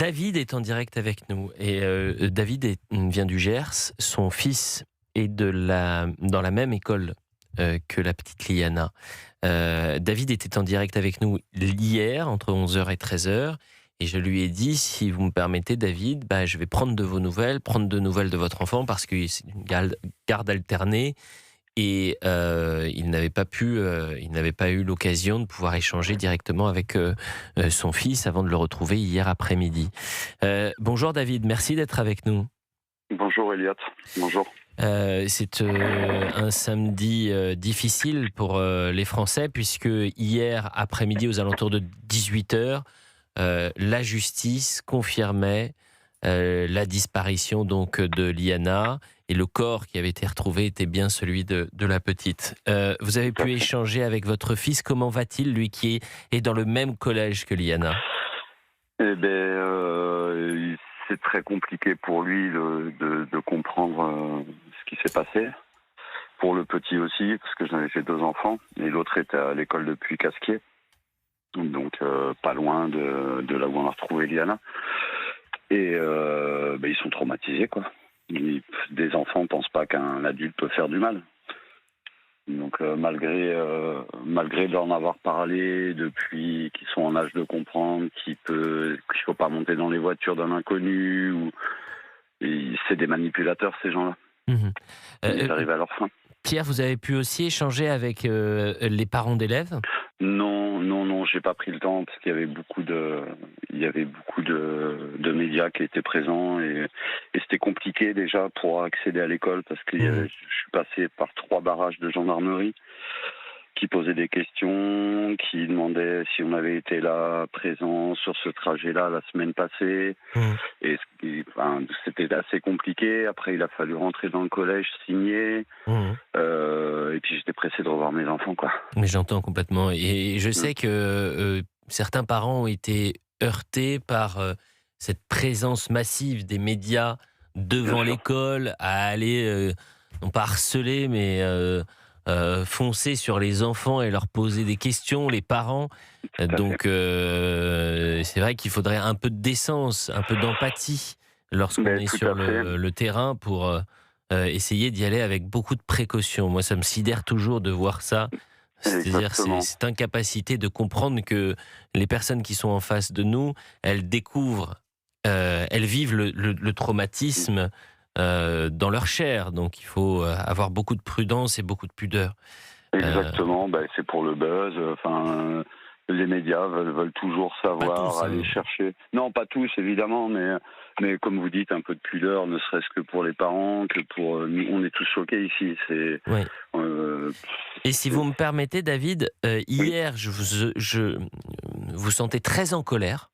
David est en direct avec nous et David vient du Gers. Son fils est dans la même école que la petite Liana. David était en direct avec nous hier entre 11h et 13h et je lui ai dit, si vous me permettez David, je vais prendre de vos nouvelles, prendre de nouvelles de votre enfant parce que c'est une garde alternée. Et il n'avait pas eu l'occasion de pouvoir échanger directement avec son fils avant de le retrouver hier après-midi. Bonjour David, merci d'être avec nous. Bonjour Elliot, bonjour. C'est un samedi difficile pour les Français puisque hier après-midi aux alentours de 18h, la justice confirmait la disparition donc de Liana. Et le corps qui avait été retrouvé était bien celui de la petite. Vous avez pu échanger avec votre fils. Comment va-t-il, lui qui est dans le même collège que Liana? Eh bien, c'est très compliqué pour lui de comprendre ce qui s'est passé. Pour le petit aussi, parce que j'en avais fait 2 enfants. Et l'autre était à l'école de Puy-Casquier. Donc, pas loin de là où on a retrouvé Liana. Et ils sont traumatisés, quoi. Des enfants ne pensent pas qu'un adulte peut faire du mal. Donc malgré leur en avoir parlé depuis qu'ils sont en âge de comprendre qu'il faut pas monter dans les voitures d'un inconnu, c'est des manipulateurs ces gens-là. Mmh. Ils arrivent à leur fin. Pierre, vous avez pu aussi échanger avec les parents d'élèves? Non, j'ai pas pris le temps parce qu'il y avait beaucoup de médias qui étaient présents et c'était compliqué déjà pour accéder à l'école parce que je suis passé par 3 barrages de gendarmerie qui posaient des questions, qui demandaient si on avait été là, présent sur ce trajet-là la semaine passée. Et c'était assez compliqué. Après, il a fallu rentrer dans le collège, signer. Et puis, j'étais pressé de revoir mes enfants, quoi. Mais j'entends complètement. Et je sais que certains parents ont été heurtés par cette présence massive des médias devant l'école, à aller, non pas harceler, mais foncer sur les enfants et leur poser des questions, les parents. Donc, c'est vrai qu'il faudrait un peu de décence, un peu d'empathie lorsqu'on est sur le terrain pour essayer d'y aller avec beaucoup de précautions. Moi, ça me sidère toujours de voir ça. C'est-à-dire cette incapacité de comprendre que les personnes qui sont en face de nous, elles découvrent, elles vivent le traumatisme dans leur chair. Donc il faut avoir beaucoup de prudence et beaucoup de pudeur. Exactement, c'est pour le buzz. Les médias veulent toujours savoir, tous, aller chercher. Non, pas tous, évidemment, mais comme vous dites, un peu de pudeur, ne serait-ce que pour les parents, que pour nous. On est tous choqués ici. Oui. Et si vous me permettez, David, hier, je vous sentez très en colère.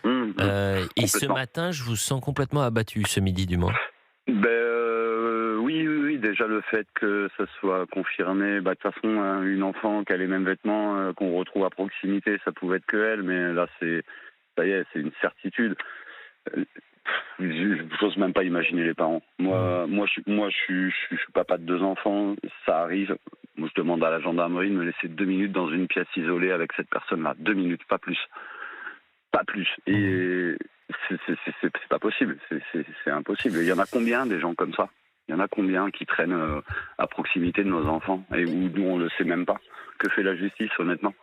Et ce matin, je vous sens complètement abattu, ce midi du moins. Oui, déjà le fait que ça soit confirmé, de toute façon, une enfant qui a les mêmes vêtements qu'on retrouve à proximité, ça pouvait être que elle, mais là, ça y est, c'est une certitude. J'ose même pas imaginer les parents. Moi, je suis papa de 2 enfants, ça arrive. Moi, je demande à la gendarmerie de me laisser 2 minutes dans une pièce isolée avec cette personne-là. 2 minutes, pas plus. Pas plus. Et c'est pas possible. C'est impossible. Il y en a combien des gens comme ça? Il y en a combien qui traînent à proximité de nos enfants et où nous on le sait même pas? Que fait la justice, honnêtement?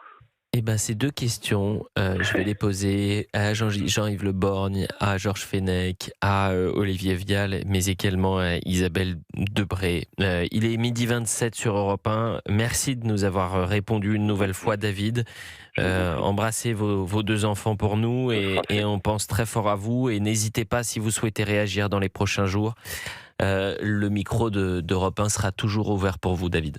Ces 2 questions, je vais les poser à Jean-Yves Le Borgne, à Georges Fenech, à Olivier Vial, mais également à Isabelle Debré. Il est 12h27 sur Europe 1. Merci de nous avoir répondu une nouvelle fois, David. Embrassez vos 2 enfants pour nous et on pense très fort à vous. Et n'hésitez pas, si vous souhaitez réagir dans les prochains jours, le micro d'Europe 1 sera toujours ouvert pour vous, David.